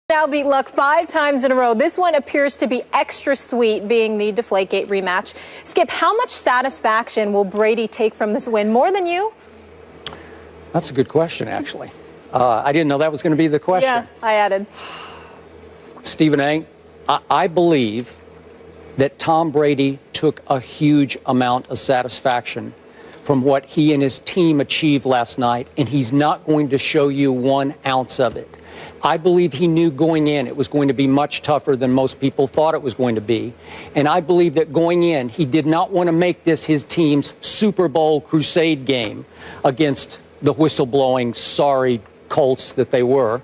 Now beat Luck 5 times in a row. This one appears to be extra sweet, being the Deflategate rematch. Skip, how much satisfaction will Brady take from this win? More than you? That's a good question, actually. I didn't know that was going to be the question. Yeah, I added. Stephen A., I believe that Tom Brady took a huge amount of satisfaction from what he and his team achieved last night, and he's not going to show you 1 ounce of it. I believe he knew going in it was going to be much tougher than most people thought it was going to be. And I believe that going in, he did not want to make this his team's Super Bowl crusade game against the whistleblowing, sorry Colts that they were.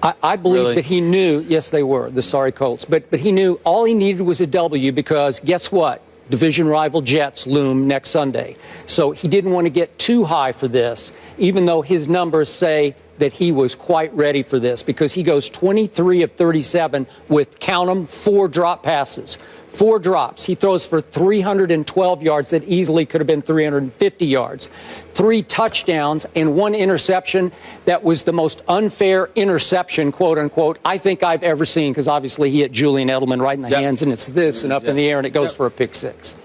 I believe that he knew, yes, they were, the sorry Colts, but he knew all he needed was a W because guess what? Division rival Jets loom next Sunday. So he didn't want to get too high for this, even though his numbers say that he was quite ready for this because he goes 23 of 37 with, count them, 4 drop passes. 4 drops. He throws for 312 yards that easily could have been 350 yards. 3 touchdowns and 1 interception that was the most unfair interception, quote unquote, I think I've ever seen because obviously he hit Julian Edelman right in the hands and it's this and up in the air and it goes for a pick 6.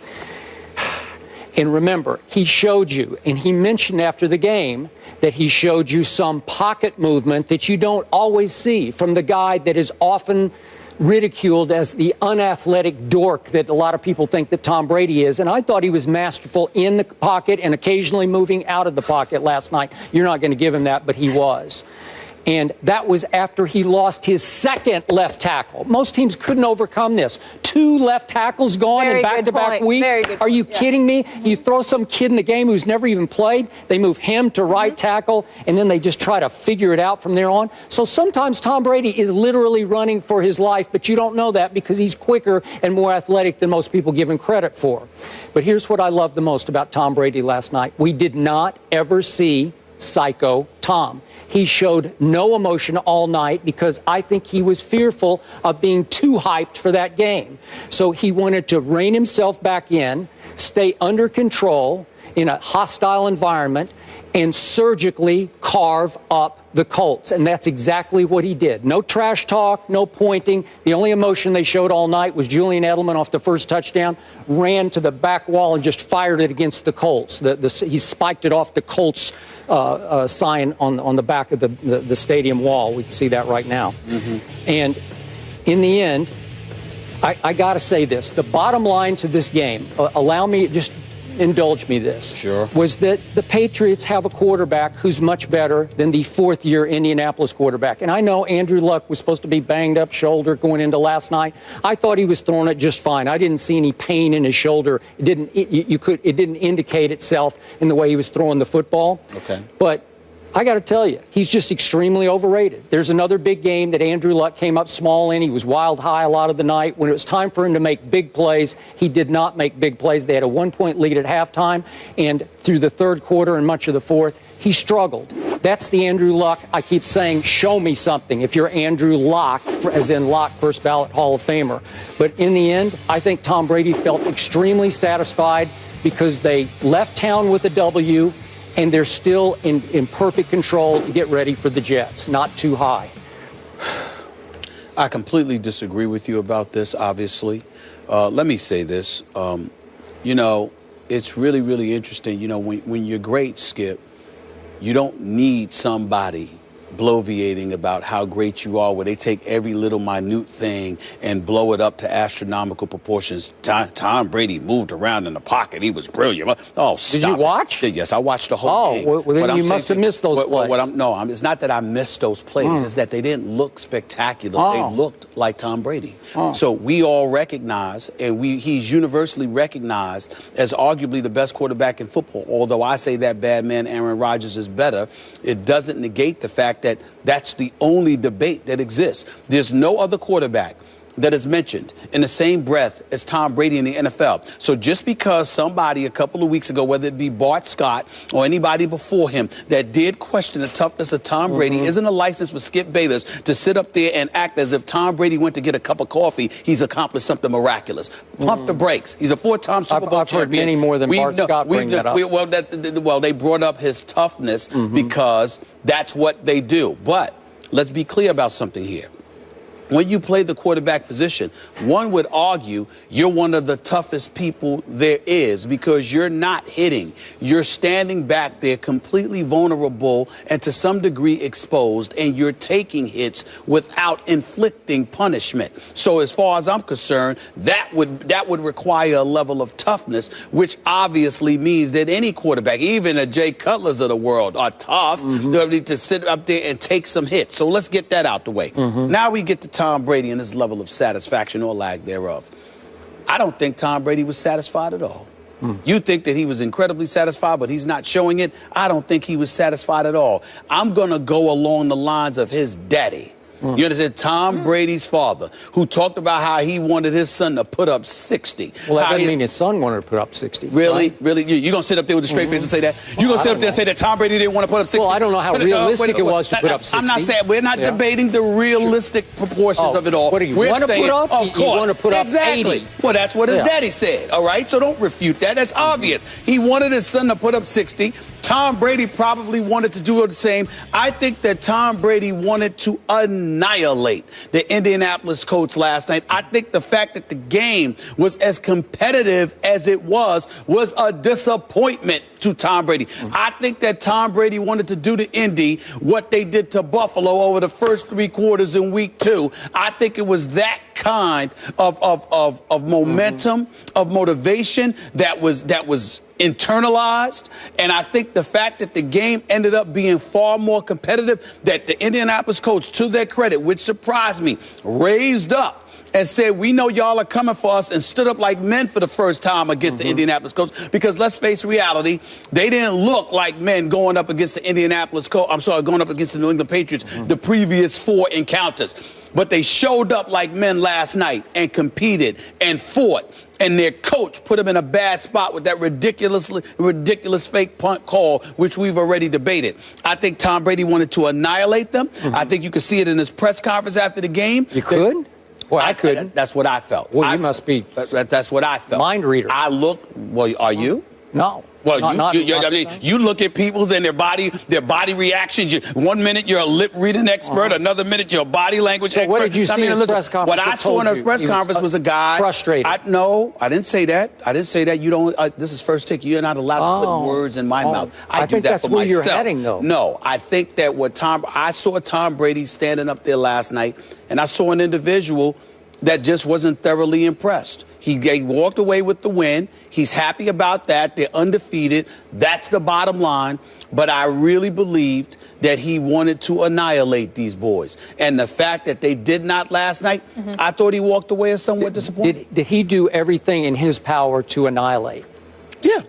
And remember, he showed you, and he mentioned after the game that he showed you some pocket movement that you don't always see from the guy that is often ridiculed as the unathletic dork that a lot of people think that Tom Brady is. And I thought he was masterful in the pocket and occasionally moving out of the pocket last night. You're not going to give him that, but he was. And that was after he lost his 2nd left tackle. Most teams couldn't overcome this. 2 left tackles gone in back-to-back weeks. Are you kidding me? You throw some kid in the game who's never even played, they move him to right tackle, and then they just try to figure it out from there on. So sometimes Tom Brady is literally running for his life, but you don't know that because he's quicker and more athletic than most people give him credit for. But here's what I loved the most about Tom Brady last night. We did not ever see Psycho Tom. He showed no emotion all night because I think he was fearful of being too hyped for that game. So he wanted to rein himself back in, stay under control in a hostile environment, and surgically carve up the Colts. And that's exactly what he did. No trash talk, no pointing. The only emotion they showed all night was Julian Edelman off the first touchdown, ran to the back wall and just fired it against the Colts. He spiked it off the Colts sign on the back of the stadium wall. We can see that right now. And in the end, I got to say this. The bottom line to this game, allow me, just indulge me this, was that the Patriots have a quarterback who's much better than the 4th-year Indianapolis quarterback. And I know Andrew Luck was supposed to be banged up shoulder going into last night. I thought he was throwing it just fine. I didn't see any pain in his shoulder. It didn't indicate itself in the way he was throwing the football. But I got to tell you, he's just extremely overrated. There's another big game that Andrew Luck came up small in. He was wild high a lot of the night. When it was time for him to make big plays, he did not make big plays. They had a 1-point lead at halftime, and through the 3rd quarter and much of the 4th, he struggled. That's the Andrew Luck. I keep saying, show me something if you're Andrew Luck, as in Luck, first ballot Hall of Famer. But in the end, I think Tom Brady felt extremely satisfied because they left town with a W, and they're still in perfect control to get ready for the Jets, not too high. I completely disagree with you about this, obviously. Let me say this. You know, it's really, really interesting. You know, when you're great, Skip, you don't need somebody bloviating about how great you are, where they take every little minute thing and blow it up to astronomical proportions. Tom Brady moved around in the pocket. He was brilliant. Oh, stop. Did you watch? Yes, I watched the whole game. Oh, well, then you must have missed those plays. It's not that I missed those plays. It's that they didn't look spectacular. They looked like Tom Brady. So we all recognize, and he's universally recognized as arguably the best quarterback in football. Although I say that bad man Aaron Rodgers is better, it doesn't negate the fact that that's the only debate that exists. There's no other quarterback that is mentioned in the same breath as Tom Brady in the NFL. So just because somebody a couple of weeks ago, whether it be Bart Scott or anybody before him, that did question the toughness of Tom Brady, isn't a license for Skip Bayless to sit up there and act as if Tom Brady went to get a cup of coffee, he's accomplished something miraculous. Pump the brakes. He's a 4-time Super Bowl champion. I've heard many more than Bart Scott bring that up. Well, they brought up his toughness because that's what they do. But let's be clear about something here. when you play the quarterback position, one would argue you're one of the toughest people there is because you're not hitting. You're standing back there completely vulnerable and to some degree exposed, and you're taking hits without inflicting punishment. So as far as I'm concerned, that would require a level of toughness, which obviously means that any quarterback, even the Jay Cutlers of the world, are tough. They need to sit up there and take some hits. So let's get that out the way. Now we get to Tom Brady and his level of satisfaction or lack thereof. I don't think Tom Brady was satisfied at all. You think that he was incredibly satisfied, but he's not showing it. I don't think he was satisfied at all. I'm going to go along the lines of his daddy. You understand? Tom Brady's father, who talked about how he wanted his son to put up 60. Well, that doesn't mean his son wanted to put up 60. Really? Right? Really? You're going to sit up there with a straight face and say that? You're going to sit up there and say that Tom Brady didn't want to put up 60? Well, I don't know how realistic it was to put up 60. I'm not saying, we're not debating the realistic proportions of it all. What do you want to put up? Of course. You want to put up exactly. 80. Well, that's what his daddy said, all right? So don't refute that. That's obvious. He wanted his son to put up 60. Tom Brady probably wanted to do the same. I think that Tom Brady wanted to annihilate the Indianapolis Colts last night. I think the fact that the game was as competitive as it was a disappointment to Tom Brady. I think that Tom Brady wanted to do to Indy what they did to Buffalo over the first 3 quarters in week 2. I think it was that kind of momentum, of motivation that was internalized, and I think the fact that the game ended up being far more competitive, that the Indianapolis Colts, to their credit, which surprised me, raised up and said, we know y'all are coming for us, and stood up like men for the first time against the Indianapolis Colts. Because let's face reality, they didn't look like men going up against the Indianapolis Colts. I'm sorry, going up against the New England Patriots the previous 4 encounters. But they showed up like men last night and competed and fought. And their coach put them in a bad spot with that ridiculous fake punt call, which we've already debated. I think Tom Brady wanted to annihilate them. I think you could see it in his press conference after the game. You could? Well, I couldn't. That's what I felt. Well, you must be. That's what I felt. Mind reader. I look. Well, are you? No. Well, you look at people's and their body reactions. One minute you're a lip reading expert, another minute you're a body language expert. What did you see in his press conference? What I saw in a press conference was a guy frustrated. No, I didn't say that. I didn't say that. You don't. This is First Take. You're not allowed to put words in my mouth. I do think that that's for where myself. you're heading, though. No, I think that I saw Tom Brady standing up there last night, and I saw an individual that just wasn't thoroughly impressed. He walked away with the win. He's happy about that. They're undefeated. That's the bottom line. But I really believed that he wanted to annihilate these boys. And the fact that they did not last night, I thought he walked away as somewhat disappointed. Did he do everything in his power to annihilate? Yeah.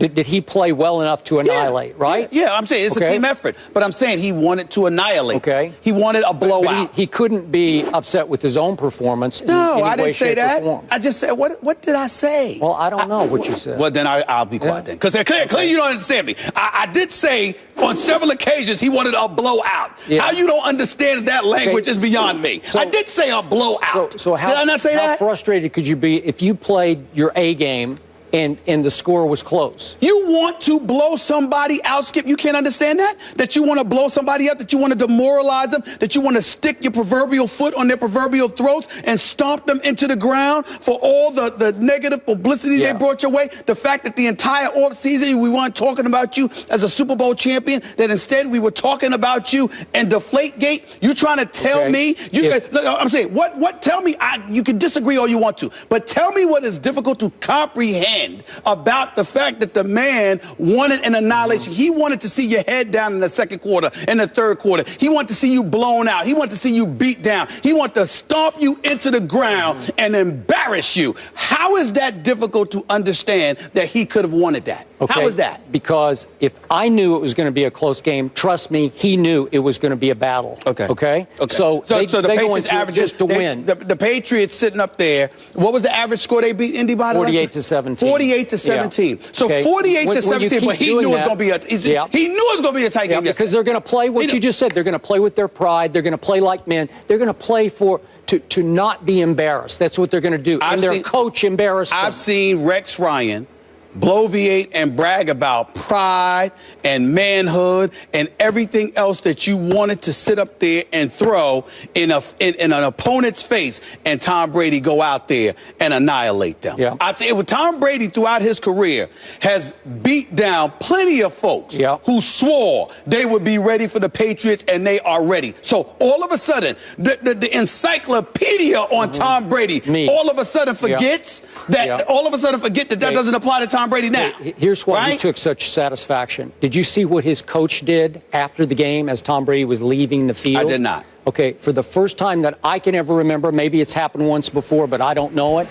Did he play well enough to annihilate, right? Yeah, I'm saying it's a team effort. But I'm saying he wanted to annihilate. Okay. He wanted a blowout. But he couldn't be upset with his own performance in No, any I way, didn't say shape, that. or form. I just said, what did I say? Well, I don't know what you said. Well, then I'll be quiet then. Because clearly you don't understand me. I did say on several occasions he wanted a blowout. Yeah. How you don't understand that language is beyond me. I did say a blowout. So how, did I not say that? How frustrated could you be if you played your A game and the score was close? You want to blow somebody out, Skip? You can't understand that? That you want to blow somebody up, that you want to demoralize them, that you want to stick your proverbial foot on their proverbial throats and stomp them into the ground for all the negative publicity they brought your way? The fact that the entire offseason we weren't talking about you as a Super Bowl champion, that instead we were talking about you and Deflategate? You trying to tell me? I'm saying, what? Tell me, you can disagree all you want to, but tell me what is difficult to comprehend about the fact that the man wanted an annihilation. He wanted to see your head down in the second quarter and the third quarter. He wanted to see you blown out. He wanted to see you beat down. He wanted to stomp you into the ground and embarrass you. How is that difficult to understand that he could have wanted that? Okay. How is that? Because if I knew it was going to be a close game, trust me, he knew it was going to be a battle. Okay. So the Patriots average just to win. The Patriots sitting up there. What was the average score they beat Indy by? 48-17. 48-17. Yeah. So 48-17. But he knew it was going to be he knew it was going to be a tight game. Because they're going to play what you just said. They're going to play with their pride. They're going to play like men. They're going to play to not be embarrassed. That's what they're going to do. And their coach embarrassed them. I've seen Rex Ryan bloviate and brag about pride and manhood and everything else that you wanted to sit up there and throw in an opponent's face, and Tom Brady go out there and annihilate them. Yeah. I tell you, Tom Brady throughout his career has beat down plenty of folks who swore they would be ready for the Patriots, and they are ready. So all of a sudden, the encyclopedia on Tom Brady all of a sudden forgets that that doesn't apply to Tom Brady now. Here's why he took such satisfaction. Did you see what his coach did after the game as Tom Brady was leaving the field? I did not. Okay, for the first time that I can ever remember, maybe it's happened once before, but I don't know it,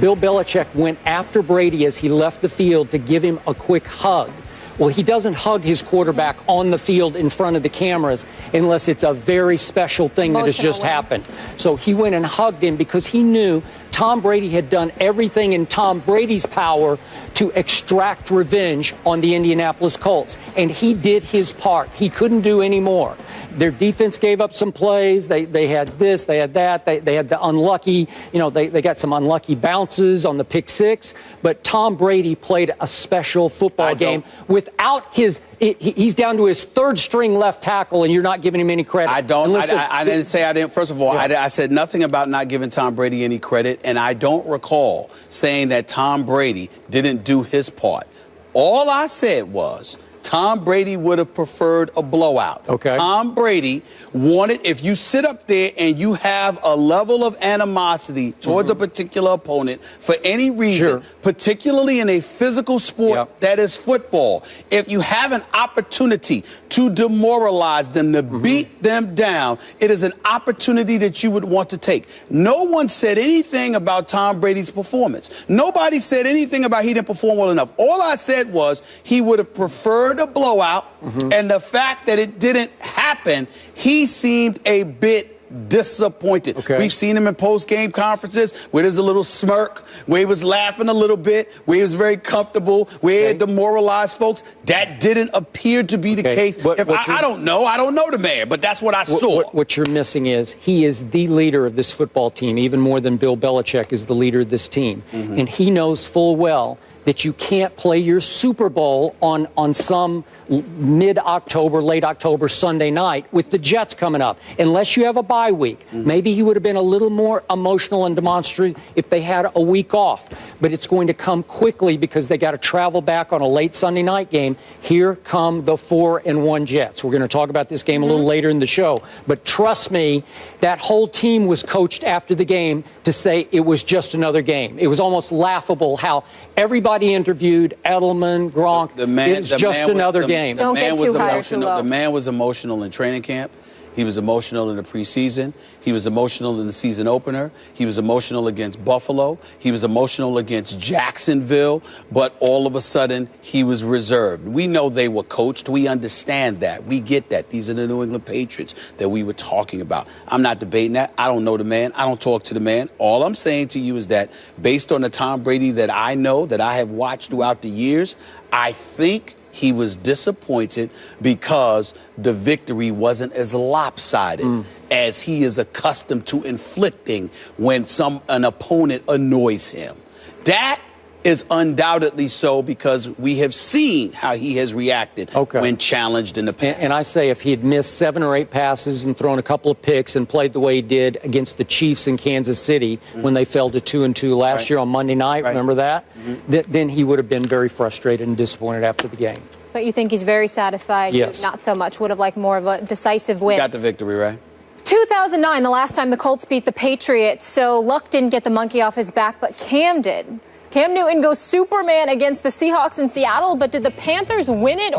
Bill Belichick went after Brady as he left the field to give him a quick hug. Well, he doesn't hug his quarterback on the field in front of the cameras unless it's a very special thing that has just happened. So he went and hugged him because he knew Tom Brady had done everything in Tom Brady's power to extract revenge on the Indianapolis Colts. And he did his part. He couldn't do any more. Their defense gave up some plays. They had this, they had that. They had the unlucky, they got some unlucky bounces on the pick six. But Tom Brady played a special football game without he's down to his third string left tackle, and you're not giving him any credit. I didn't say I didn't. First of all, I said nothing about not giving Tom Brady any credit, and I don't recall saying that Tom Brady didn't do his part. All I said was Tom Brady would have preferred a blowout. Okay. Tom Brady wanted, if you sit up there and you have a level of animosity towards a particular opponent for any reason, particularly in a physical sport that is football, if you have an opportunity to demoralize them, to beat them down, it is an opportunity that you would want to take. No one said anything about Tom Brady's performance. Nobody said anything about he didn't perform well enough. All I said was he would have preferred a blowout, and the fact that it didn't happen, he seemed a bit disappointed. We've seen him in post-game conferences where there's a little smirk, where he was laughing a little bit, where he was very comfortable, where he had demoralized folks. That didn't appear to be the case. I don't know the man, but that's what I saw. What you're missing is he is the leader of this football team, even more than Bill Belichick is the leader of this team. And he knows full well that you can't play your Super Bowl on some mid-October, late October Sunday night with the Jets coming up, unless you have a bye week. Maybe he would have been a little more emotional and demonstrative if they had a week off. But it's going to come quickly because they got to travel back on a late Sunday night game. Here come the 4-1 Jets. We're going to talk about this game a little later in the show. But trust me, that whole team was coached after the game to say it was just another game. It was almost laughable how everybody interviewed, Edelman, Gronk, it's just another game. Don't get too high or too low. The man was emotional in training camp. He was emotional in the preseason. He was emotional in the season opener. He was emotional against Buffalo. He was emotional against Jacksonville. But all of a sudden, he was reserved. We know they were coached. We understand that. We get that. These are the New England Patriots that we were talking about. I'm not debating that. I don't know the man. I don't talk to the man. All I'm saying to you is that based on the Tom Brady that I know, that I have watched throughout the years, I think he was disappointed because the victory wasn't as lopsided as he is accustomed to inflicting when an opponent annoys him. That is undoubtedly so because we have seen how he has reacted when challenged in the past. And I say if he had missed 7 or 8 passes and thrown a couple of picks and played the way he did against the Chiefs in Kansas City when they fell to 2-2 last year on Monday night, remember that? Then he would have been very frustrated and disappointed after the game. But you think he's very satisfied? Yes. Not so much. Would have liked more of a decisive win. Got the victory, right? 2009, the last time the Colts beat the Patriots. So Luck didn't get the monkey off his back, but Cam did. Cam Newton goes Superman against the Seahawks in Seattle, but did the Panthers win it?